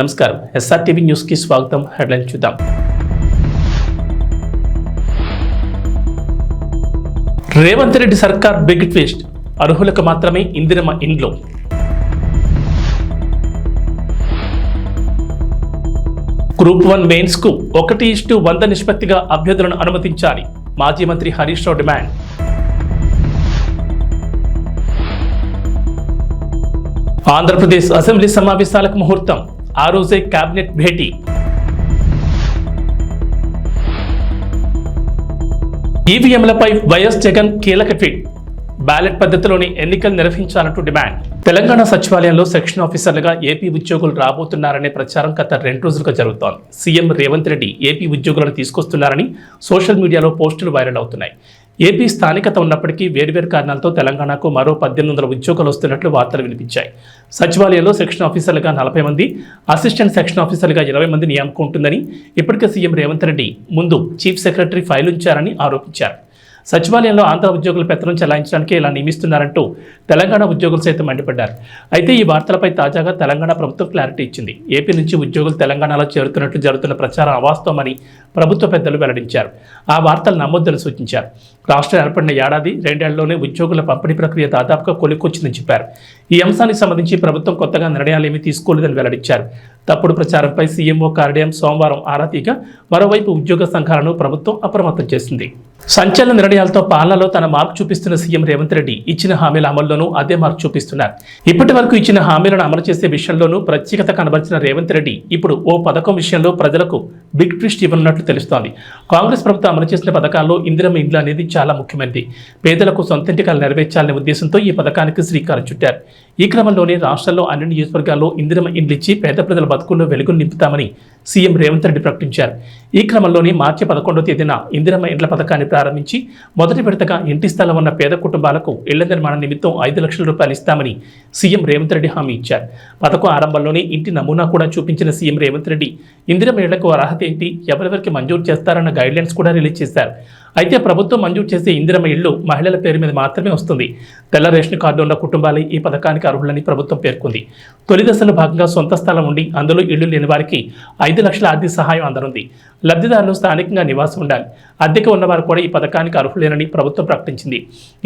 నమస్కారం SRTV news కి స్వాగతం. హెడ్లైన్ చూద్దాం. రేవంత్ రెడ్డి సర్కార్ బిగ్ ట్విస్ట్, అర్హులకు మాత్రమే ఇందిరమ్మ ఇండ్లు. గ్రూప్ 1 మెయిన్స్ కు 1:100 నిష్పత్తిగా అభ్యర్థులను అనుమతించాలి, మాజీ మంత్రి హరీష్ రావు డిమాండ్. ఆంధ్రప్రదేశ్ అసెంబ్లీ సమావేశాలకు ముహూర్తం, ఆ రోజే కేబినెట్ భేటీ. ఈవీఎంలపై వైఎస్ జగన్ కీలక ట్వీట్, బ్యాలెట్ పద్ధతిలోని ఎన్నికలు నిర్వహించాలంటూ డిమాండ్. తెలంగాణ సచివాలయంలో సెక్షన్ ఆఫీసర్లుగా ఏపీ ఉద్యోగులు రాబోతున్నారనే ప్రచారం గత 2 రోజులుగా జరుగుతోంది. సీఎం రేవంత్ రెడ్డి ఏపీ ఉద్యోగులను తీసుకొస్తున్నారని సోషల్ మీడియాలో పోస్టులు వైరల్ అవుతున్నాయి. ఏపీ స్థానికత ఉన్నప్పటికీ వేర్వేరు కారణాలతో తెలంగాణకు మరో 1800 ఉద్యోగాలు వస్తున్నట్లు వార్తలు వినిపించాయి. సచివాలయంలో సెక్షన్ ఆఫీసర్లుగా 40 మంది, అసిస్టెంట్ సెక్షన్ ఆఫీసర్లుగా 20 మంది నియామకం ఉంటుందని ఇప్పటికే సీఎం రేవంత్ రెడ్డి ముందు చీఫ్ సెక్రటరీ ఫైల్ ఉంచారని ఆరోపించారు. సచివాలయంలో ఆంధ్ర ఉద్యోగుల పెత్తనం చెలాయించడానికి ఇలా నియమిస్తున్నారంటూ తెలంగాణ ఉద్యోగులు సైతం మండిపడ్డారు. అయితే ఈ వార్తలపై తాజాగా తెలంగాణ ప్రభుత్వం క్లారిటీ ఇచ్చింది. ఏపీ నుంచి ఉద్యోగులు తెలంగాణలో చేరుతున్నట్లు జరుగుతున్న ప్రచారం అవాస్తవమని ప్రభుత్వ పెద్దలు వెల్లడించారు. ఆ వార్తలు నమ్మొద్దని సూచించారు. రాష్ట్రం ఏర్పడిన ఏడాది 2 ఏళ్లలోనే ఉద్యోగుల పంపిణీ ప్రక్రియ దాదాపుగా కొలిక్కొచ్చిందని చెప్పారు. ఈ అంశానికి సంబంధించి ప్రభుత్వం కొత్తగా నిర్ణయాలేమీ తీసుకోలేదని వెల్లడించారు. తప్పుడు ప్రచారంపై సీఎంఓ కార్యాలయం సోమవారం ఆరా తీగా మరోవైపు ఉద్యోగ సంఘాలను ప్రభుత్వం అప్రమత్తం చేసింది. సంచలన నిర్ణయాలతో పాలనలో తన మార్పు చూపిస్తున్న సీఎం రేవంత్ రెడ్డి ఇచ్చిన హామీల అమల్లోనూ అదే మార్పు చూపిస్తున్నారు. ఇప్పటి వరకు ఇచ్చిన హామీలను అమలు చేసే విషయంలోనూ ప్రత్యేకత కనబరిచిన రేవంత్ రెడ్డి ఇప్పుడు ఓ పథకం విషయంలో ప్రజలకు బిగ్ ట్విస్ట్ ఇవ్వనున్నట్లు తెలుస్తోంది. కాంగ్రెస్ ప్రభుత్వం అమలు చేసిన పథకాల్లో ఇందిరమ్మ ఇండ్లు అనేది చాలా ముఖ్యమైనది. పేదలకు సొంతింటికలు నెరవేర్చాలనే ఉద్దేశంతో ఈ పథకానికి శ్రీకారం చుట్టారు. ఈ క్రమంలోనే రాష్ట్రంలో అన్ని నియోజకవర్గాల్లో ఇందిరమ్మ ఇండ్లు ఇచ్చి పేద ప్రజల బతుకుల్లో వెలుగును నింపుతామని సీఎం రేవంత్ రెడ్డి ప్రకటించారు. ఈ క్రమంలోనే మార్చి 11వ తేదీన ఇందిరమ్మ ఇండ్ల పథకాన్ని ప్రారంభించి మొదటి విడతగా ఇంటి స్థలం ఉన్న పేద కుటుంబాలకు ఇళ్ల నిర్మాణ నిమిత్తం 5 లక్షల రూపాయలు ఇస్తామని సీఎం రేవంత్ రెడ్డి హామీ ఇచ్చారు. పథకం ఆరంభంలోనే ఇంటి నమూనా కూడా చూపించిన సీఎం రేవంత్ రెడ్డి ఇందిరమ్మ ఇళ్లకు అర్హత ఏంటి, ఎవరెవరికి మంజూరు చేస్తారన్న గైడ్లైన్స్ కూడా రిలీజ్ చేశారు. అయితే ప్రభుత్వం మంజూరు చేసే ఇందిరమ్మ ఇళ్లు మహిళల పేరు మీద మాత్రమే వస్తుంది. తెల్ల రేషన్ కార్డు ఉన్న కుటుంబాలే ఈ పథకానికి అర్హులని ప్రభుత్వం పేర్కొంది. తొలి దశలో భాగంగా సొంత స్థలం ఉండి అందులో ఇళ్లు లేని వారికి 5 లక్షల ఆర్థిక సహాయం అందనుంది. లబ్ధిదారులు స్థానికంగా నివాసం ఉండాలి. అద్దెకు ఉన్నవారు కూడా ఈ పథకానికి అర్హులేనని ప్రభుత్వం ప్రకటించింది.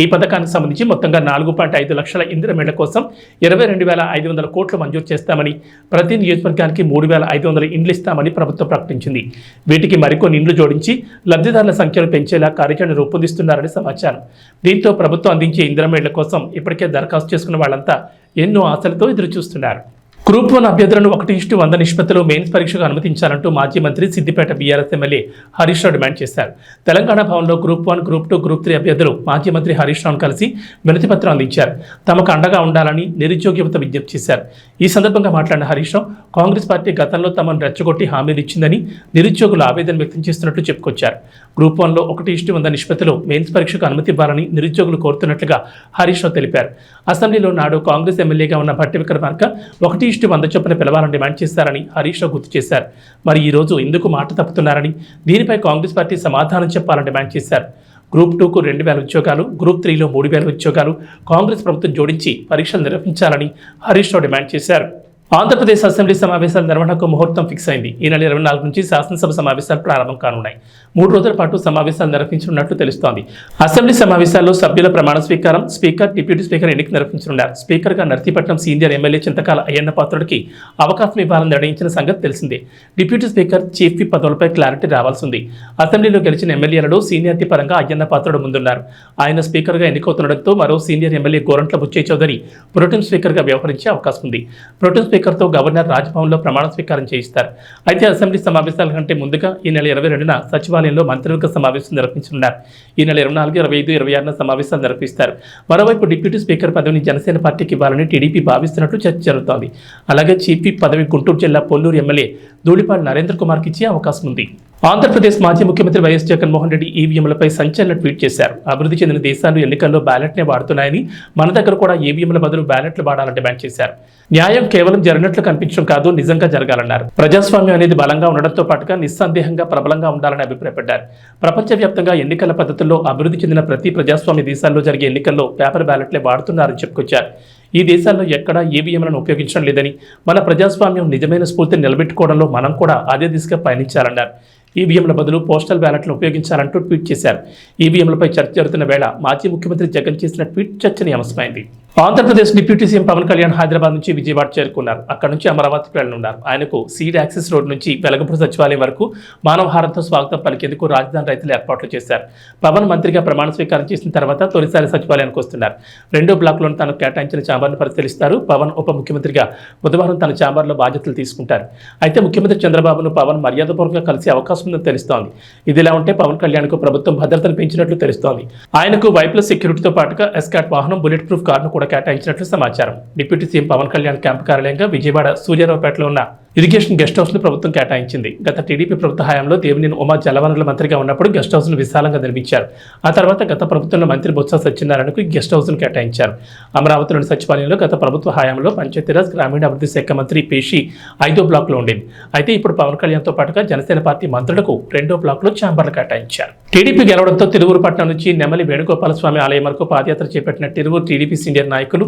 ఈ పథకానికి సంబంధించి మొత్తంగా 4.5 లక్షల ఇందిరమ్మ ఇళ్ల కోసం 22,500 కోట్లు మంజూరు చేస్తామని, ప్రతి నియోజకవర్గానికి 3,500 ఇండ్లు ఇస్తామని ప్రభుత్వం ప్రకటించింది. వీటికి మరికొన్ని ఇండ్లు జోడించి లబ్ధిదారుల సంఖ్యను పెంచేలా కార్యాచరణ రూపొందిస్తున్నారని సమాచారం. దీంతో ప్రభుత్వం అందించే ఇందిరమ్మ ఇళ్ల కోసం ఇప్పటికే దరఖాస్తు చేసుకున్న వాళ్ళంతా ఎన్నో ఆశలతో ఎదురుచూస్తున్నారు. గ్రూప్ 1 అభ్యర్థులను 1:100 నిష్పత్తిలో మెయిన్స్ పరీక్షకు అనుమతించాలంటూ మాజీ మంత్రి Siddipet BRS MLA Harish Rao demand చేశారు. తెలంగాణ భవన్లో గ్రూప్ 1, గ్రూప్ 2, గ్రూప్ 3 అభ్యర్థులు మాజీ మంత్రి హరీష్ రావును కలిసి వినతి పత్రం అందించారు. తమకు అండగా ఉండాలని నిరుద్యోగ యువత విజ్ఞప్తి చేశారు. ఈ సందర్భంగా మాట్లాడిన హరీష్ రావు కాంగ్రెస్ పార్టీ గతంలో తమను రెచ్చగొట్టి హామీలు ఇచ్చిందని నిరుద్యోగులు ఆవేదన వ్యక్తం చేస్తున్నట్లు చెప్పుకొచ్చారు. గ్రూప్ 1లో 1:100 నిష్పత్తిలో మెయిన్స్ పరీక్షకు అనుమతి ఇవ్వాలని నిరుద్యోగులు కోరుతున్నట్లుగా హరీష్ రావు తెలిపారు. అసెంబ్లీలో నాడు కాంగ్రెస్ ఎమ్మెల్యేగా ఉన్న భట్టి విక్రమార్క 1:100 చొప్పున పిలవాలని డిమాండ్ చేశారని హరీష్ రావు గుర్తు చేశారు. మరి ఈ రోజు ఎందుకు మాట తప్పుతున్నారని, దీనిపై కాంగ్రెస్ పార్టీ సమాధానం చెప్పాలని డిమాండ్ చేశారు. గ్రూప్ 2కు 2,000 ఉద్యోగాలు, గ్రూప్ 3లో 3,000 ఉద్యోగాలు కాంగ్రెస్ ప్రభుత్వం జోడించి పరీక్షలు నిర్వహించాలని హరీష్ రావు డిమాండ్ చేశారు. ఆంధ్రప్రదేశ్ అసెంబ్లీ సమావేశాల నిర్వహణకు ముహూర్తం ఫిక్స్ అయింది. ఈ నెల 24 నుంచి శాసనసభ సమావేశాలు ప్రారంభం కానున్నాయి. 3 రోజుల పాటు సమావేశాలు నిర్వహించనున్నట్లు తెలుస్తోంది. అసెంబ్లీ సమావేశాల్లో సభ్యుల ప్రమాణ స్వీకారం, స్పీకర్, డిప్యూటీ స్పీకర్ ఎన్నిక నిర్వహించనున్నారు. స్పీకర్గా నర్సీపట్నం సీనియర్ ఎమ్మెల్యే చింతకాల అయ్యన్న పాత్రుడికి అవకాశం ఇవ్వాలని నిర్ణయించిన సంగతి తెలిసిందే. డిప్యూటీ స్పీకర్, చీఫ్ విప్ పదవులపై క్లారిటీ రావాల్సి ఉంది. అసెంబ్లీలో గెలిచిన ఎమ్మెల్యేలలో సీనియారిటీ పరంగా అయ్యన్న పాత్రుడు ముందున్నారు. ఆయన స్పీకర్గా ఎన్నికవుతుండటంతో మరో senior MLA Gorantla Butchaiah Chowdary pro tem స్పీకర్గా వ్యవహరించే అవకాశం ఉంది. ప్రోటెం స్పీకర్తో గవర్నర్ రాజ్భవన్లో ప్రమాణ స్వీకారం చేయిస్తారు. అయితే అసెంబ్లీ సమావేశాల కంటే ముందుగా ఈ నెల 22న సచివాలయంలో మంత్రివర్గ సమావేశం నిర్వహించనున్నారు. ఈ నెల 24, 25, 26న సమావేశాలు నిర్వహిస్తారు. మరోవైపు డిప్యూటీ స్పీకర్ పదవిని జనసేన పార్టీకి ఇవ్వాలని టీడీపీ భావిస్తున్నట్లు చర్చ జరుగుతోంది. అలాగే చీఫ్ విప్ పదవి గుంటూరు జిల్లా పొల్లూరు ఎమ్మెల్యే ధూళిపాటి నరేంద్ర కుమార్కి ఇచ్చే అవకాశం ఉంది. ఆంధ్రప్రదేశ్ మాజీ ముఖ్యమంత్రి వైఎస్ జగన్మోహన్ రెడ్డి ఈవీఎంలపై సంచలన ట్వీట్ చేశారు. అభివృద్ధి చెందిన దేశాలు ఎన్నికల్లో బ్యాలెట్నే వాడుతున్నాయని, మన దగ్గర కూడా ఈవీఎంల బదులు బ్యాలెట్లు వాడాలని డిమాండ్ చేశారు. న్యాయం కేవలం జరిగినట్లు కనిపించడం కాదు, నిజంగా జరగాలన్నారు. ప్రజాస్వామ్యం అనేది బలంగా ఉండడంతో పాటుగా నిస్సందేహంగా ప్రబలంగా ఉండాలని అభిప్రాయపడ్డారు. ప్రపంచవ్యాప్తంగా ఎన్నికల పద్ధతుల్లో అభివృద్ధి చెందిన ప్రతి ప్రజాస్వామ్య దేశాల్లో జరిగే ఎన్నికల్లో పేపర్ బ్యాలెట్లే వాడుతున్నారని చెప్పుకొచ్చారు. ఈ దేశాల్లో ఎక్కడా ఈవీఎంలను ఉపయోగించడం లేదని, మన ప్రజాస్వామ్యం నిజమైన స్ఫూర్తిని నిలబెట్టుకోవడంలో మనం కూడా అదే దిశగా పయనించాలన్నారు. ఈవీఎంల బదులు పోస్టల్ బ్యాలెట్లను ఉపయోగించాలంటూ ట్వీట్ చేశారు. ఈవీఎంలపై చర్చ జరుగుతున్న వేళ మాజీ ముఖ్యమంత్రి జగన్ చేసిన ట్వీట్ చర్చనీయాంశమైంది. ఆంధ్రప్రదేశ్ డిప్యూటీ సీఎం పవన్ కళ్యాణ్ హైదరాబాద్ నుంచి విజయవాడ చేరుకున్నారు. అక్కడి నుంచి అమరావతికి వెళ్లనున్నారు. ఆయనకు సీడ్ యాక్సెస్ రోడ్ నుంచి వెలగపూడి సచివాలయం వరకు మానవహారంతో స్వాగతం పలికేందుకు రాజధాని రైతులు ఏర్పాట్లు చేశారు. పవన్ మంత్రిగా ప్రమాణ స్వీకారం చేసిన తర్వాత తొలిసారి సచివాలయానికి వస్తున్నారు. రెండో బ్లాక్లోని తాను కేటాయించిన ఛాంబర్ను పరిశీలిస్తారు. పవన్ ఉప ముఖ్యమంత్రిగా బుధవారం తన ఛాంబర్లో బాధ్యతలు తీసుకుంటారు. అయితే ముఖ్యమంత్రి చంద్రబాబును పవన్ మర్యాదపూర్వకంగా కలిసే అవకాశం ఉందని తెలుస్తోంది. ఇదిలా ఉంటే పవన్ కళ్యాణ్కు ప్రభుత్వం భద్రతను పెంచినట్లు తెలుస్తోంది. ఆయనకు వైప్లస్ సెక్యూరిటీతో పాటుగా ఎస్కాట్ వాహనం, బుల్లెట్ ప్రూఫ్ కారును కూడా కేటాయించినట్లు సమాచారం. Deputy CM Pawan Kalyan camp కార్యాలయంగా విజయవాడ సూర్యారావుపేటలో ఉన్న ఇరిగేషన్ గెస్ట్ హౌస్ ను ప్రభుత్వం కేటాయించింది. గత టీడీపీ ప్రభుత్వ హయాంలో దేవినేని ఉమా జలవనరుల మంత్రిగా ఉన్నప్పుడు గెస్ట్ హౌస్ ను విశాలంగా నిర్మించారు. ఆ తర్వాత గత ప్రభుత్వంలో మంత్రి బొత్స సత్యనారాయణకు గెస్ట్ హౌస్ ను కేటాయించారు. అమరావతిలోని సచివాలయంలో గత ప్రభుత్వ హయాంలో పంచాయతీరాజ్ గ్రామీణాభివృద్ధి శాఖ మంత్రి పేషి 5వ బ్లాక్ లో ఉండేది. అయితే ఇప్పుడు పవన్ కళ్యాణ్ తో పాటుగా జనసేన పార్టీ మంత్రులకు 2వ బ్లాక్ లో ఛాంబర్లు కేటాయించారు. టీడీపీ గెలవడంతో తిరువూరు పట్టణం నుంచి నెమలి వేణుగోపాల స్వామి ఆలయం వరకు పాదయాత్ర చేపట్టిన తిరువూరు టీడీపీ సీనియర్ నాయకులు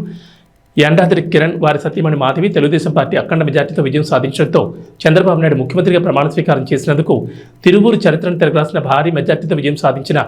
యండాద్రి కిరణ్, వారి సతీమణి మాధవి తెలుగుదేశం పార్టీ అఖండ మెజార్టీతో విజయం సాధించడంతో చంద్రబాబు నాయుడు ముఖ్యమంత్రిగా ప్రమాణ స్వీకారం చేసినందుకు తిరువూరు చరిత్రను తిరగరాసిన భారీ మెజార్టీతో విజయం సాధించిన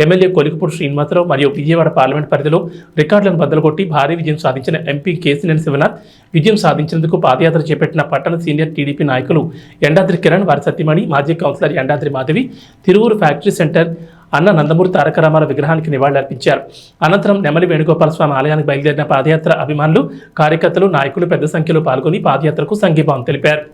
ఎమ్మెల్యే కొలికపూడి శ్రీనివాసరావు మరియు విజయవాడ పార్లమెంట్ పరిధిలో రికార్డులను బద్దలుకొట్టి భారీ విజయం సాధించిన ఎంపీ కేసినేని శివనాథ్ విజయం సాధించేందుకు పాదయాత్ర చేపట్టిన పట్టణ సీనియర్ టీడీపీ నాయకులు యండాద్రి కిరణ్, వారి సతీమణి మాజీ councillor Yendadri Madhavi Tiruvuru factory centre అన్న నందమూరి తారక రామారావు విగ్రహానికి నివాళులర్పించారు. అనంతరం నెమలి వేణుగోపాల స్వామి ఆలయానికి బయలుదేరిన పాదయాత్ర అభిమానులు, కార్యకర్తలు, నాయకులు పెద్ద సంఖ్యలో పాల్గొని పాదయాత్రకు సంఘీభావం తెలిపారు.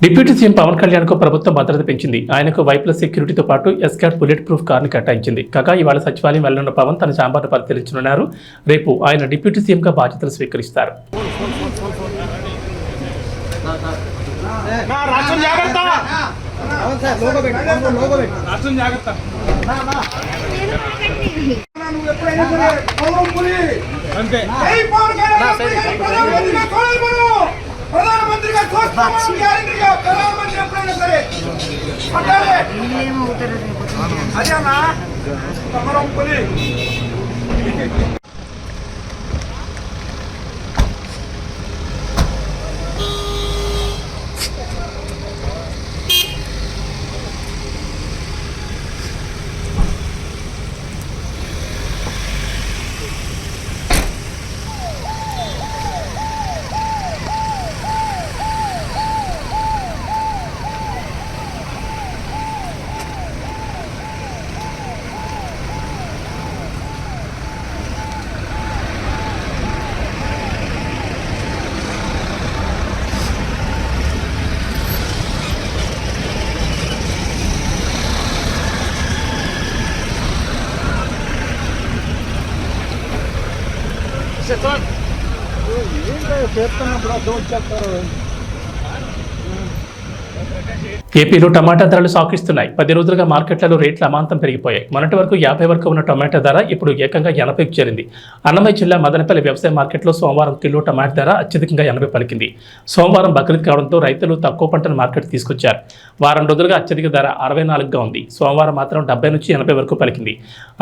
డిప్యూటీ సీఎం పవన్ కళ్యాణ్కు ప్రభుత్వం భద్రత పెంచింది. ఆయనకు వైప్లస్ సెక్యూరిటీతో పాటు ఎస్కాట్ బుల్లెట్ ప్రూఫ్ కారును కేటాయించింది. కాగా ఇవాళ సచివాలయం వెళ్లనున్న పవన్ తన ఛాంబర్ను పరిశీలించనున్నారు. రేపు ఆయన డిప్యూటీ సీఎంగా బాధ్యతలు స్వీకరిస్తారు. ప్రధానమంత్రిగా గ్యారెంటీగా ప్రధానమంత్రి ఎప్పుడైనా సరే అదేనా సమరం పులి. ఏపీలో టమాటా ధరలు సాకిస్తున్నాయి. 10 రోజులుగా మార్కెట్లలో రేట్లు అమాంతం పెరిగిపోయాయి. మొన్నటి వరకు 50 వరకు ఉన్న టమాటా ధర ఇప్పుడు ఏకంగా 80కి చేరింది. అన్నమయ్య జిల్లా మదనపల్లి వ్యవసాయ మార్కెట్లో సోమవారం కిలో టమాటా ధర అత్యధికంగా 80 పలికింది. సోమవారం బక్రీద్ కావడంతో రైతులు తక్కువ పంటను మార్కెట్ తీసుకొచ్చారు. వారం రోజులుగా అత్యధిక ధర 64గా ఉంది. సోమవారం మాత్రం 70 నుంచి 80 వరకు పలికింది.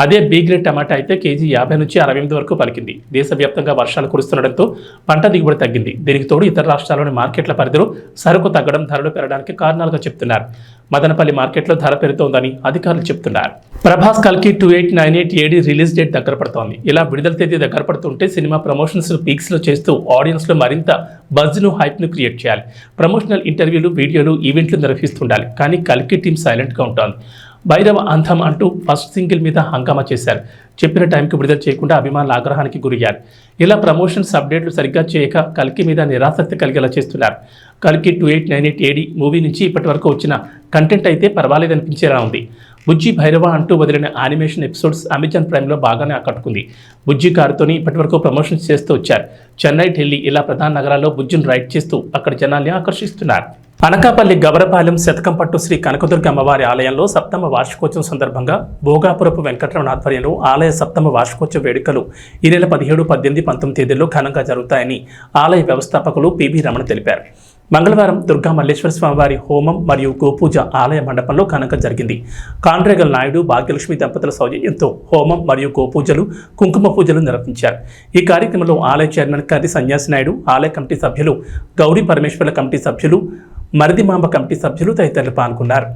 అదే బి గ్రేడ్ టమాటా అయితే కేజీ 50 నుంచి 68 వరకు పలికింది. దేశవ్యాప్తంగా వర్షాలు కురుస్తుండటంతో పంట దిగుబడి తగ్గింది. దీనికి తోడు ఇతర రాష్ట్రాల్లోని మార్కెట్ల పరిధిలో సరుకు తగ్గడం, ధరలు పెరగడానికి కారణాలుగా చెప్తున్నారు. మదనపల్లి మార్కెట్లో ధర పెరుగుతోందని అధికారులు చెప్తున్నారు. ప్రభాస్ కల్కి 2898 ఏడీ రిలీజ్ డేట్ దగ్గర పడుతోంది. ఇలా విడుదల తేదీ దగ్గర పడుతుంటే సినిమా ప్రమోషన్స్ పీక్స్ లో చేస్తూ ఆడియన్స్ లో మరింత బజ్ ను, హైప్ ను క్రియేట్ చేయాలి. ప్రమోషనల్ ఇంటర్వ్యూలు, వీడియోలు, ఈవెంట్లు నిర్వహిస్తుండాలి. కానీ కల్కి టీం సైలెంట్ గా ఉంటుంది. భైరవ అంతం అంటూ ఫస్ట్ సింగిల్ మీద హంగామా చేశారు. చెప్పిన టైంకి విడుదల చేయకుండా అభిమానుల ఆగ్రహానికి గురయ్యారు. ఇలా ప్రమోషన్స్ అప్డేట్లు సరిగ్గా చేయక కల్కి మీద నిరాసక్తి కలిగేలా చేస్తున్నారు. కల్కి 2898 ఏడీ మూవీ నుంచి ఇప్పటి వరకు వచ్చిన కంటెంట్ అయితే పర్వాలేదనిపించేలా ఉంది. బుజ్జి భైరవ అంటూ వదిలిన యానిమేషన్ ఎపిసోడ్స్ అమెజాన్ ప్రైమ్లో బాగానే ఆకట్టుకుంది. బుజ్జి కారుతోని ఇప్పటి వరకు ప్రమోషన్స్ చేస్తూ వచ్చారు. చెన్నై, ఢిల్లీ ఇలా ప్రధాన నగరాల్లో బుజ్జిని రైడ్ చేస్తూ అక్కడ జనాల్ని ఆకర్షిస్తున్నారు. అనకాపల్లి గవరపాలెం శతకంపట్టు శ్రీ కనకదుర్గ అమ్మవారి ఆలయంలో సప్తమ వార్షికోత్సవం సందర్భంగా భోగాపురపు వెంకటరమణ ఆధ్వర్యంలో ఆలయ సప్తమ వార్షికోత్సవ వేడుకలు ఈ నెల 17, 18, 19 తేదీల్లో ఘనంగా జరుగుతాయని ఆలయ వ్యవస్థాపకులు పిబి రమణ తెలిపారు. మంగళవారం దుర్గా మల్లేశ్వర స్వామివారి హోమం మరియు గోపూజ ఆలయ మండపంలో ఘనంగా జరిగింది. కాండ్రేగల్ నాయుడు, భాగ్యలక్ష్మి దంపతుల సౌజన్యంతో హోమం మరియు గోపూజలు, కుంకుమ పూజలు నిర్వహించారు. ఈ కార్యక్రమంలో ఆలయ చైర్మన్ కర్రి సన్యాసి నాయుడు, ఆలయ కమిటీ సభ్యులు, గౌరీ పరమేశ్వర్ల కమిటీ సభ్యులు, మరిదిమాంబ కమిటీ సభ్యులు తదితరులు పాల్గొన్నారు.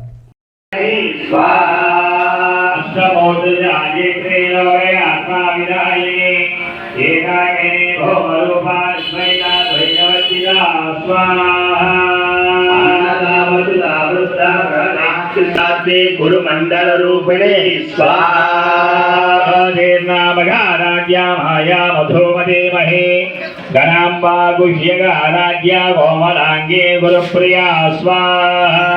गुरुमंडल रूपिणे स्वाहा माया मधुमते महे गणाम्बा गुह्यगाराज्ञा कोमलांगे गुरुप्रिया स्वाहा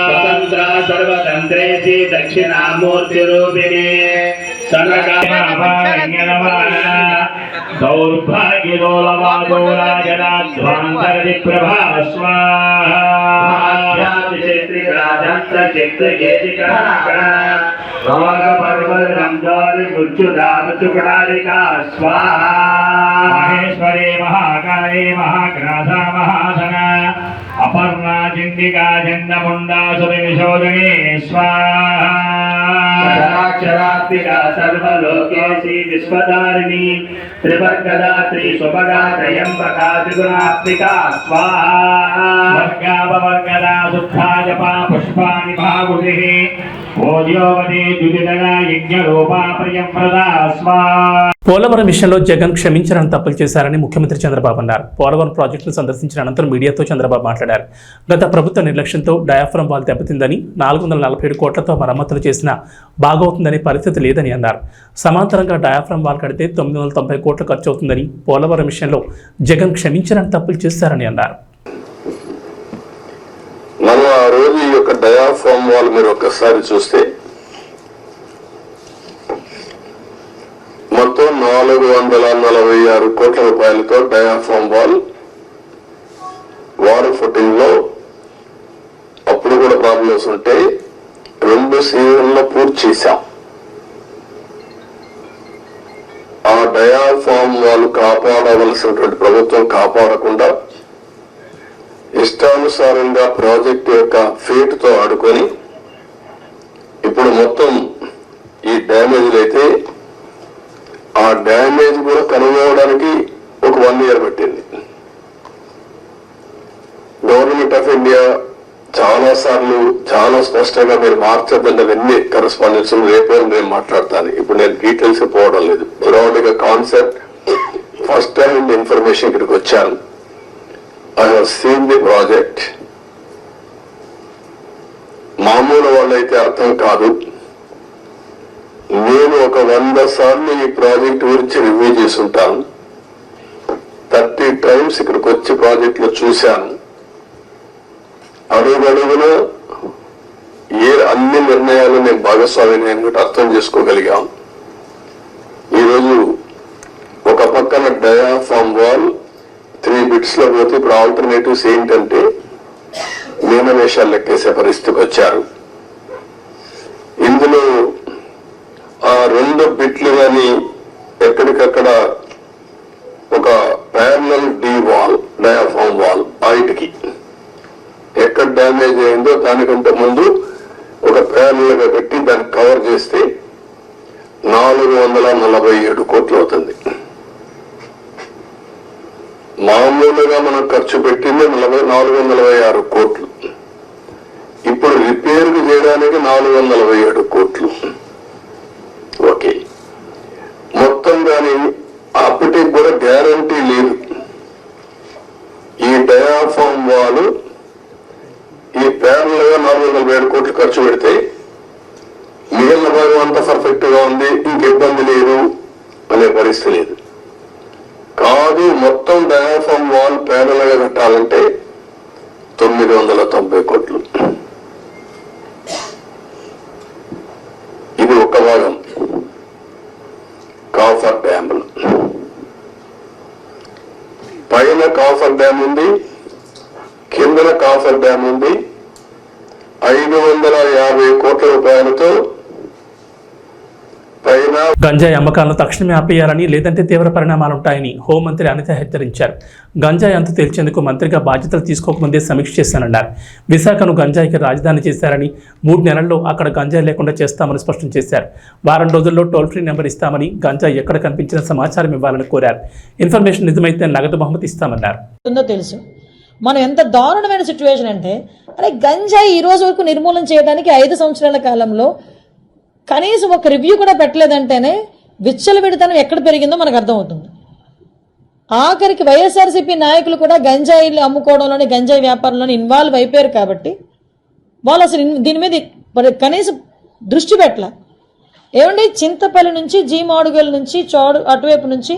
स्वतंत्र सर्वतंत्रेषि दक्षिणामूर्ति रूपिणे दौर्भाग्योलवादोराजनाध्वान्तरदिप्रभा स्वाहा महेश्वरे महाकाले महाग्रासा महासना अपर्णा चिंडिका चंडमुंडा सुरविशोधने स्वाहा क्षरात्मिका सर्वलोकेशी विश्वधारिणी त्रिवर्गदात्री सुभगा त्रयंबका त्रिगुणात्मिका स्वाहा वर्गापवर्गदा शुद्धा जपा पुष्पाणि भागुतिः ओद्योवती द्युतिदगा यज्ञरूपा प्रियंप्रदा स्वाहा. పోలవరం విషయంలో జగన్ క్షమించాలని తప్పులు చేశారని ముఖ్యమంత్రి చంద్రబాబు అన్నారు. పోలవరం ప్రాజెక్టును సందర్శించిన అనంతరం మీడియాతో చంద్రబాబు మాట్లాడారు. గత ప్రభుత్వ నిర్లక్ష్యంతో డయాఫ్రమ్ వాల్ దెబ్బతిందని, 447 కోట్లతో మరమ్మతులు చేసినా బాగవుతుందనే పరిస్థితి లేదని అన్నారు. సమాంతరంగా డయాఫ్రమ్ వాల్ కడితే 990 కోట్లు ఖర్చు అవుతుందని, పోలవరం విషయంలో జగన్ క్షమించాలని తప్పులు చేశారని అన్నారు. మనం ఆ రోజు ఈ యొక్క డయాఫ్రమ్ వాల్ మీరు ఒక్కసారి చూస్తే మొత్తం 446 కోట్ల రూపాయలతో డయాఫ్రమ్ వాల్ వాటర్ ఫుటింగ్ లో అప్పుడు కూడా ప్రాబ్లమ్స్ ఉంటే 2 సీజన్లో పూర్తి చేశాం. ఆ డయాఫ్రమ్ వాల్ కాపాడవలసినటువంటి ప్రభుత్వం కాపాడకుండా ఇష్టానుసారంగా ప్రాజెక్టు యొక్క ఫేట్ తో ఆడుకొని ఇప్పుడు మొత్తం ఈ డ్యామేజ్లు అయితే ఆ డ్యామేజ్ కూడా కనుగొనడానికి ఒక 1 year పట్టింది. గవర్నమెంట్ ఆఫ్ ఇండియా చాలా సార్లు చాలా స్పష్టంగా మీరు మార్చద్దంటే అవన్నీ కరెస్పాండెన్స్ రేపే నేను మాట్లాడతాను. ఇప్పుడు నేను డీటెయిల్స్ పోవడం లేదు. బ్రాడ్ గా కాన్సెప్ట్ ఫస్ట్ టైం ఇన్ఫర్మేషన్ ఇక్కడికి వచ్చాను. I have seen the project. మామూలు వాళ్ళైతే అర్థం కాదు. నేను ఒక 100 సార్లు ఈ ప్రాజెక్ట్ గురించి రివ్యూ చేసి ఉంటాను. 30 times ఇక్కడికి వచ్చి ప్రాజెక్ట్ లో చూశాను. అడుగడుగున అన్ని నిర్ణయాలు నేను భాగస్వామిని అర్థం చేసుకోగలిగాం. ఈరోజు ఒక పక్కన డయాఫ్రమ్ వాల్ 3 bits లో పోతే ఇప్పుడు ఆల్టర్నేటివ్స్ ఏంటంటే మీనవేషాలు లెక్కేసే పరిస్థితికి వచ్చారు. ఇందులో ఆ 2 బిట్లు కానీ ఎక్కడికక్కడ ఒక parallel D wall diaphragm wall బయటికి ఎక్కడ డ్యామేజ్ అయిందో దానికంటే ముందు ఒక ప్యారలల్ గా పెట్టి దాన్ని కవర్ చేస్తే 447 కోట్లు అవుతుంది. మామూలుగా మనం ఖర్చు పెట్టింది 446 కోట్లు. ఇప్పుడు రిపేర్ చేయడానికి 447 కోట్లు. ఓకే, మొత్తం దాని అప్పటికి కూడా గ్యారంటీ లేదు. ఈ డయాఫ్రమ్ వాల్ ఈ ప్యారల్ గా 447 కోట్లు ఖర్చు పెడితే మిగిలిన భాగం అంతా పర్ఫెక్ట్ గా ఉంది, ఇంక ఇబ్బంది లేదు అనే పరిస్థితి లేదు. కాదు, మొత్తం డయాఫ్రమ్ వాల్ ప్యారల్ గా కట్టాలంటే 990 కోట్లు. ఇది ఒక భాగం. కాఫర్ డ్యామ్ పైన కాఫర్ డ్యామ్ ఉంది, కిందన కాఫర్ డ్యామ్ ఉంది. 550 కోట్ల రూపాయలతో పైన గంజాయి అమ్మకాలను తక్షణమే ఆపేయాలని, లేదంటే తీవ్ర పరిణామాలుంటాయని హోంమంత్రి అనిత హెచ్చరించారు. గంజాయి అంతు తేల్చేందుకు మంత్రిగా బాధ్యతలు తీసుకోకముందే సమీక్ష చేశానన్నారు. విశాఖను గంజాయికి రాజధాని చేశారని, 3 నెలల్లో అక్కడ గంజాయి లేకుండా చేస్తామని స్పష్టం చేశారు. వారం రోజుల్లో టోల్ ఫ్రీ నెంబర్ ఇస్తామని, గంజాయి ఎక్కడ కనిపించిన సమాచారం ఇవ్వాలని కోరారు. ఇన్ఫర్మేషన్ నిజమైతే నగదు బహుమతి ఇస్తామన్నారు. తెలుసు మనం ఎంత దారుణమైన సిచ్యువేషన్ అంటే, అరే గంజాయి ఈ రోజు వరకు నిర్మూలన చేయడానికి 5 సంవత్సరాల కాలంలో కనీసం ఒక రివ్యూ కూడా పెట్టలేదంటేనే విచ్చలవిడితనం ఎక్కడ పెరిగిందో మనకు అర్థమవుతుంది. ఆఖరికి వైఎస్ఆర్సీపీ నాయకులు కూడా గంజాయిలు అమ్ముకోవడంలోని, గంజాయి వ్యాపారంలోని ఇన్వాల్వ్ అయిపోయారు కాబట్టి వాళ్ళు అసలు దీని మీద కనీసం దృష్టి పెట్టలే. ఏమండి, చింతపల్లి నుంచి, జీమాడుగల్ నుంచి, అటువైపు నుంచి,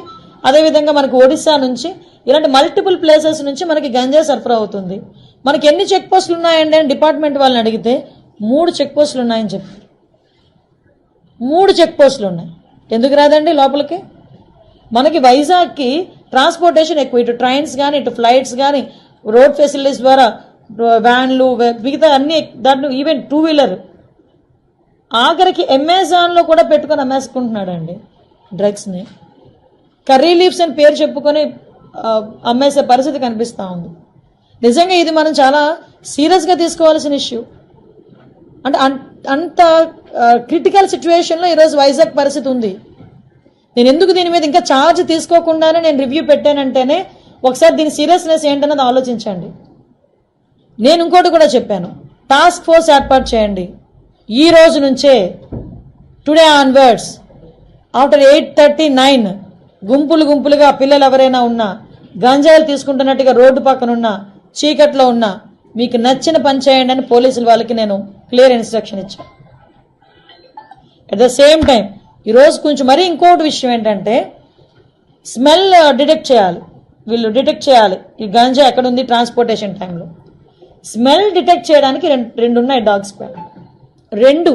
అదేవిధంగా మనకు ఒడిశా నుంచి, ఇలాంటి మల్టిపుల్ ప్లేసెస్ నుంచి మనకి గంజాయి సరఫరా అవుతుంది. మనకి ఎన్ని చెక్ పోస్టులు ఉన్నాయండి అని డిపార్ట్మెంట్ వాళ్ళని అడిగితే 3 చెక్ పోస్టులు ఉన్నాయని చెప్పారు. 3 చెక్ పోస్టులు ఉన్నాయి. ఎందుకు రాదండి లోపలికి? మనకి వైజాగ్కి ట్రాన్స్పోర్టేషన్ ఎక్కువ, ఇటు ట్రైన్స్ కానీ, ఇటు ఫ్లైట్స్ కానీ, రోడ్ ఫెసిలిటీస్ ద్వారా వ్యాన్లు, మిగతా అన్ని, దాంట్లో ఈవెన్ 2 వీలర్, ఆఖరికి అమెజాన్లో కూడా పెట్టుకొని అమ్మేసుకుంటున్నాడండి డ్రగ్స్ని. కర్రీ లీవ్స్ అని పేరు చెప్పుకొని అమ్మేసే పరిస్థితి కనిపిస్తూ ఉంది. నిజంగా ఇది మనం చాలా సీరియస్గా తీసుకోవాల్సిన ఇష్యూ. అంటే అంత క్రిటికల్ సిచ్యువేషన్లో ఈరోజు వైజాగ్ పరిస్థితి ఉంది. నేను ఎందుకు దీని మీద ఇంకా ఛార్జ్ తీసుకోకుండానే నేను రివ్యూ పెట్టానంటేనే ఒకసారి దీని సీరియస్నెస్ ఏంటన్నది ఆలోచించండి. నేను ఇంకోటి కూడా చెప్పాను, టాస్క్ ఫోర్స్ ఏర్పాటు చేయండి. ఈ రోజు నుంచే, టుడే ఆన్వర్డ్స్, ఆఫ్టర్ 8:39 గుంపులుగా పిల్లలు ఎవరైనా ఉన్నా, గంజాయిలు తీసుకుంటున్నట్టుగా రోడ్డు పక్కన ఉన్నా, చీకట్లో ఉన్నా, మీకు నచ్చిన పని చేయండి అని పోలీసుల వాళ్ళకి నేను క్లియర్ ఇన్స్ట్రక్షన్ ఇచ్చాను. అట్ ద సేమ్ టైం ఈరోజు కొంచెం మరీ ఇంకోటి విషయం ఏంటంటే, స్మెల్ డిటెక్ట్ చేయాలి. వీళ్ళు డిటెక్ట్ చేయాలి ఈ గంజా ఎక్కడ ఉంది ట్రాన్స్పోర్టేషన్ టైంలో. స్మెల్ డిటెక్ట్ చేయడానికి రెండు ఉన్నాయి డాగ్ స్క్వాడ్. 2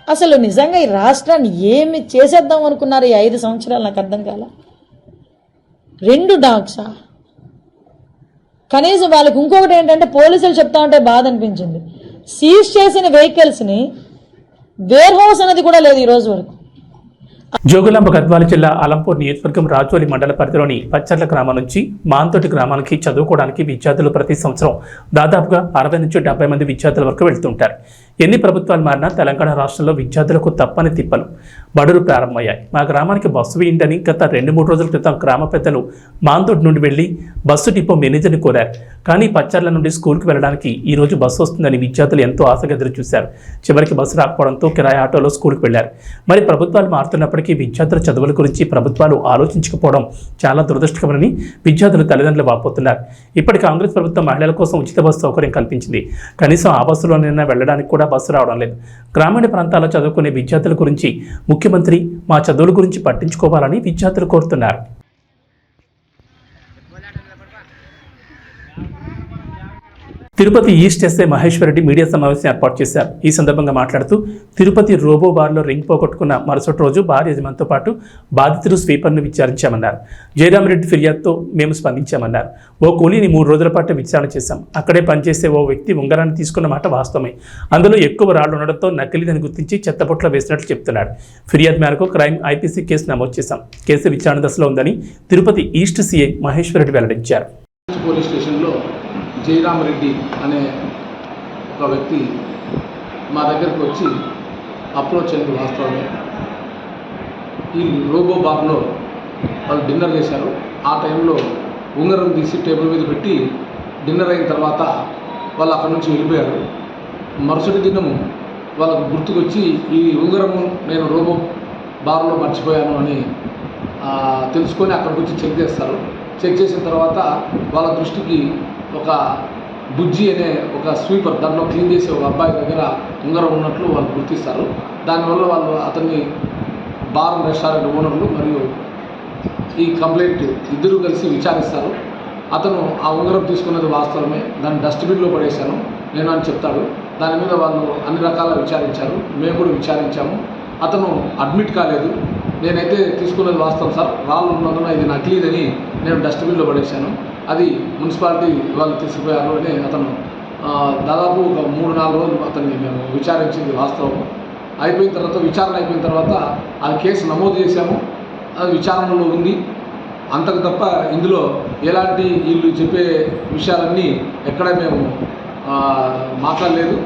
అసలు నిజంగా ఈ రాష్ట్రాన్ని ఏమి చేసేద్దాం అనుకున్నారు ఈ 5 సంవత్సరాలు? నాకు అర్థం కాల. 2 డాగ్సా? కనీసం వాళ్ళకి ఇంకొకటి ఏంటంటే, పోలీసులు చెప్తా ఉంటే బాధ అనిపించింది, సీజ్ చేసిన వెహికల్స్ని వేర్ హౌస్ అనేది కూడా లేదు ఈ రోజు వరకు. జోగులాంబ గద్వాల జిల్లా అలంపూర్ నియోజకవర్గం రాజోలి మండల పరిధిలోని పచ్చర్ల గ్రామం నుంచి మాంతోటి గ్రామానికి చదువుకోవడానికి విద్యార్థులు ప్రతి సంవత్సరం దాదాపుగా 60 నుంచి 70 మంది విద్యార్థుల వరకు వెళ్తుంటారు. ఎన్ని ప్రభుత్వాలు మారినా తెలంగాణ రాష్ట్రంలో విద్యార్థులకు తప్పని తిప్పలు. బడులు ప్రారంభమయ్యాయి. మా గ్రామానికి బస్సు వేయండి గత 2-3 రోజుల క్రితం గ్రామ పెద్దలు మాంతోటి నుండి వెళ్లి బస్సు డిపో మేనేజర్ని కోరారు. కానీ పచ్చర్ల నుండి స్కూల్కి వెళ్ళడానికి ఈ రోజు బస్సు వస్తుందని విద్యార్థులు ఎంతో ఆశగా ఎదురు చూశారు. చివరికి బస్సు రాకపోవడంతో కిరాయి ఆటోలో స్కూల్కి వెళ్లారు. మరి ప్రభుత్వాలు మారుతున్నప్పటికీ విద్యార్థుల చదువుల గురించి ప్రభుత్వాలు ఆలోచించకపోవడం చాలా దురదృష్టకరమని విద్యార్థుల తల్లిదండ్రులు వాపోతున్నారు. ఇప్పటి కాంగ్రెస్ ప్రభుత్వం మహిళల కోసం ఉచిత బస్సు సౌకర్యం కల్పించింది. కనీసం ఆ బస్సులోనైనా వెళ్ళడానికి కూడా బస్సు రావడం లేదు. గ్రామీణ ప్రాంతాల్లో చదువుకునే విద్యార్థుల గురించి ముఖ్యమంత్రి మా చదువుల గురించి పట్టించుకోవాలని విద్యార్థులు కోరుతున్నారు. Tirupati east SI Maheshwar Reddy media సమావేశం ఏర్పాటు చేశారు. ఈ సందర్భంగా మాట్లాడుతూ తిరుపతి రోబో బార్లో రింగ్ పోగొట్టుకున్న మరుసటి రోజు బార్ యజమానితో పాటు బాధితులు స్వీపర్ను విచారించామన్నారు. జయరామరెడ్డి ఫిర్యాదుతో మేము స్పందించామన్నారు. ఓ కూలీని 3 రోజుల పాటు విచారణ చేశాం. అక్కడే పనిచేసే ఓ వ్యక్తి ఉంగరాన్ని తీసుకున్న మాట వాస్తవమే. అందులో ఎక్కువ రాళ్లు ఉండడంతో నకిలీదని గుర్తించి చెత్తపొట్ల వేసినట్లు చెప్తున్నాడు. ఫిర్యాదు మేరకు క్రైమ్ ఐపీసీ కేసు నమోదు చేశాం. కేసు విచారణ దశలో ఉందని తిరుపతి ఈస్ట్ సిఐ మహేశ్వర్ రెడ్డి వెల్లడించారు. పోలీస్ స్టేషన్లో జయరామరెడ్డి అనే ఒక వ్యక్తి మా దగ్గరికి వచ్చి అప్రోచ్ అయింది వాస్తవమే. ఈ రోబో బార్లో వాళ్ళు డిన్నర్ చేశారు. ఆ టైంలో ఉంగరం తీసి టేబుల్ మీద పెట్టి డిన్నర్ అయిన తర్వాత వాళ్ళు అక్కడి నుంచి వెళ్ళిపోయారు. మరుసటి దినము వాళ్ళకు గుర్తుకొచ్చి ఈ ఉంగరము నేను రోబో బార్లో మర్చిపోయాను అని తెలుసుకొని అక్కడికి వచ్చి చెక్ చేస్తారు. చెక్ చేసిన తర్వాత వాళ్ళ దృష్టికి ఒక బుజ్జి అనే ఒక స్వీపర్, దాంట్లో క్లీన్ చేసే ఒక అబ్బాయి దగ్గర ఉంగరం ఉన్నట్లు వాళ్ళు గుర్తిస్తారు. దానివల్ల వాళ్ళు అతన్ని బార్ రెస్టారెంట్ ఓనర్లు మరియు ఈ కంప్లైంట్ ఇద్దరు కలిసి విచారిస్తారు. అతను ఆ ఉంగరం తీసుకున్నది వాస్తవమే, దాన్ని డస్ట్బిన్లో పడేశాను నేను అని చెప్తాడు. దాని మీద వాళ్ళు అన్ని రకాల విచారించారు. మేము కూడా విచారించాము. అతను అడ్మిట్ కాలేదు. నేనైతే తీసుకున్నది వాస్తవం సార్. రాళ్ళు ఉన్నందున ఇది నకిలీదని నేను డస్ట్బిన్లో పడేశాను. అది మున్సిపాలిటీ వాళ్ళు తీసుకుపోయారు అని అతను దాదాపు ఒక 3-4 రోజులు అతన్ని మేము విచారించింది వాస్తవం. విచారణ అయిపోయిన తర్వాత అది కేసు నమోదు చేశాము. అది విచారణలో ఉంది. అంతకు తప్ప ఇందులో ఎలాంటి వీళ్ళు చెప్పే విషయాలన్నీ ఎక్కడ మేము మాట్లాడలేదు.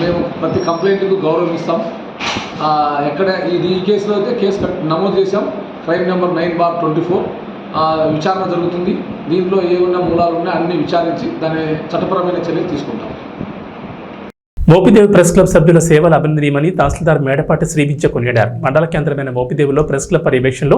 మేము ప్రతి కంప్లైంట్కు గౌరవం ఇస్తాం. ఎక్కడ ఈ కేసులో అయితే కేసు నమోదు చేశాం. ఫైల్ నెంబర్ 9/24 విచారణ జరుగుతుంది. దీంట్లో ఏమన్నా మూలాలు ఉన్నా అన్ని విచారించి దాని చట్టపరమైన చర్యలు తీసుకుంటాం. మోపిదేవి ప్రెస్ క్లబ్ సభ్యుల సేవలు అభినందనీయమని తహసీల్దార్ మేడపాటి శ్రీ విద్య కొనియాడారు. మండల కేంద్రమైన మోపిదేవిలో ప్రెస్ క్లబ్ పర్యవేక్షణలో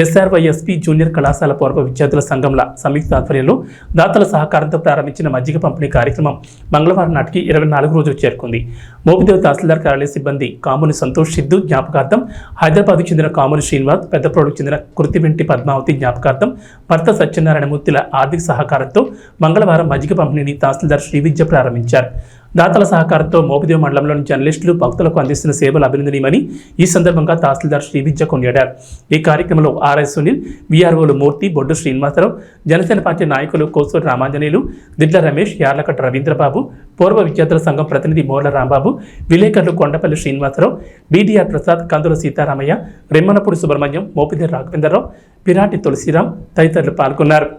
SRYSP జూనియర్ కళాశాల పూర్వ విద్యార్థుల సంఘంల సంయుక్త ఆధ్వర్యంలో దాతల సహకారంతో ప్రారంభించిన మజ్జిగ పంపిణీ కార్యక్రమం మంగళవారం నాటికి 24 రోజులు చేరుకుంది. మోపిదేవి తహసీల్దార్ కార్యాలయ సిబ్బంది కాముని సంతోష్ సిద్ధు జ్ఞాపకార్థం, హైదరాబాద్కు చెందిన కాముని శ్రీనివాస్, పెద్దప్రోడుకు చెందిన కృతివెంటి పద్మావతి జ్ఞాపకార్థం, భర్త సత్యనారాయణమూర్తిల ఆర్థిక సహకారంతో మంగళవారం మజ్జిగ పంపిణీని తహసీల్దార్ శ్రీ విద్య ప్రారంభించారు. దాతల సహకారంతో మోపిదేవి మండలంలోని జర్నలిస్టులు భక్తులకు అందిస్తున్న సేవలు అభినందనీయమని ఈ సందర్భంగా తహసీల్దార్ శ్రీ విద్య కొనియాడారు. ఈ కార్యక్రమంలో RI సునీల్, VROలు మూర్తి, బొడ్డు శ్రీనివాసరావు, జనసేన పార్టీ నాయకులు కోసూరి రామాంజనేయులు, దిడ్ల రమేష్, యార్లకట్ట రవీంద్రబాబు, పూర్వ విద్యార్థుల సంఘం ప్రతినిధి మోర్ల రాంబాబు, విలేకరులు కొండపల్లి శ్రీనివాసరావు, BDR ప్రసాద్, కందుల సీతారామయ్య, రెమ్మనపూడి సుబ్రహ్మణ్యం, మోపిదేవి రాఘవేంద్రరావు, పిరాటి తులసిరాం తదితరులు పాల్గొన్నారు.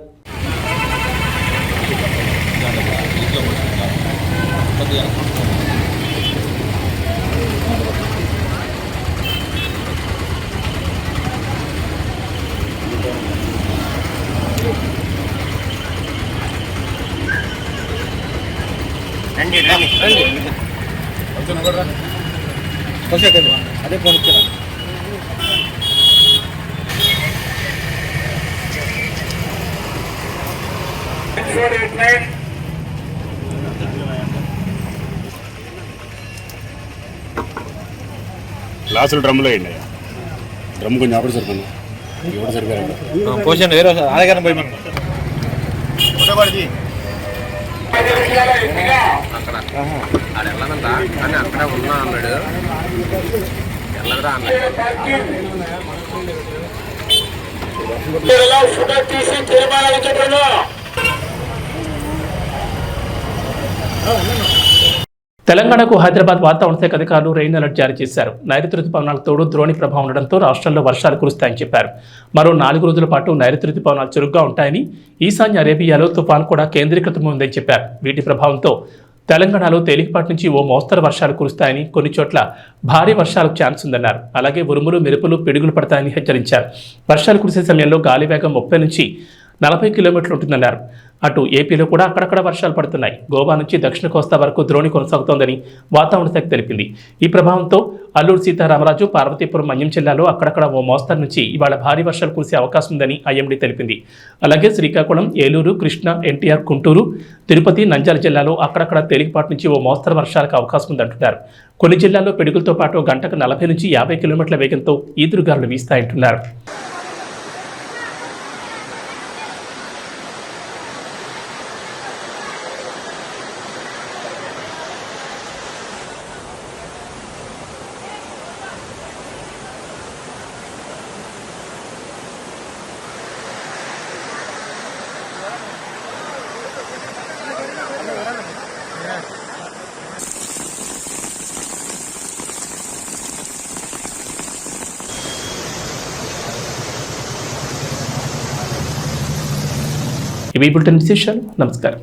అదే ఫోన్ ఇచ్చాను. గ్లాసులు డ్రమ్లో వేయండి. డ్రమ్ కొంచెం అప్పుడు సరిపోయింది. ఎవరు సరిపోయారు పోషన్ వేరే ఆడగానే పోయి మనం ఆడ వెళ్ళదంట కానీ అక్కడే ఉన్నా అన్నాడు. వెళ్ళదురా అన్నాడు. తెలంగాణకు హైదరాబాద్ వాతావరణ శాఖ అధికారులు రెయిన్ అలర్ట్ జారీ చేశారు. నైరుతి రుతుపవనాలకు తోడు ద్రోణి ప్రభావం ఉండడంతో రాష్ట్రంలో వర్షాలు కురుస్తాయని చెప్పారు. మరో 4 రోజుల పాటు నైరుతి రుతుపవనాలు చురుగ్గా ఉంటాయని, ఈశాన్య అరేబియాలో తుఫాను కూడా కేంద్రీకృతమై ఉందని చెప్పారు. వీటి ప్రభావంతో తెలంగాణలో తేలికపాటి నుంచి ఓ మోస్తరు వర్షాలు కురుస్తాయని, కొన్ని చోట్ల భారీ వర్షాలకు ఛాన్స్ ఉందన్నారు. అలాగే ఉరుములు, మెరుపులు, పిడుగులు పడతాయని హెచ్చరించారు. వర్షాలు కురిసే సమయంలో గాలి వేగం 30 నుంచి 40 కిలోమీటర్లు ఉంటుందన్నారు. అటు ఏపీలో కూడా అక్కడక్కడ వర్షాలు పడుతున్నాయి. గోవా నుంచి దక్షిణ కోస్తా వరకు ద్రోణి కొనసాగుతోందని వాతావరణ శాఖ తెలిపింది. ఈ ప్రభావంతో అల్లూరు సీతారామరాజు, పార్వతీపురం, మన్యం జిల్లాలో అక్కడక్కడ ఓ మోస్తరు నుంచి ఇవాళ భారీ వర్షాలు కురిసే అవకాశం ఉందని IMD తెలిపింది. అలాగే శ్రీకాకుళం, ఏలూరు, కృష్ణా, NTR, గుంటూరు, తిరుపతి, నంద్యాల జిల్లాలో అక్కడక్కడ తేలికపాటి నుంచి ఓ మోస్తరు వర్షాలకు అవకాశం ఉందంటున్నారు. కొన్ని జిల్లాల్లో పిడుగులతో పాటు గంటకు 40 నుంచి 50 కిలోమీటర్ల వేగంతో ఈదురుగాలులు వీస్తాయంటున్నారు. ఇవి బులెటిన్ విశేషాలు. నమస్కారం.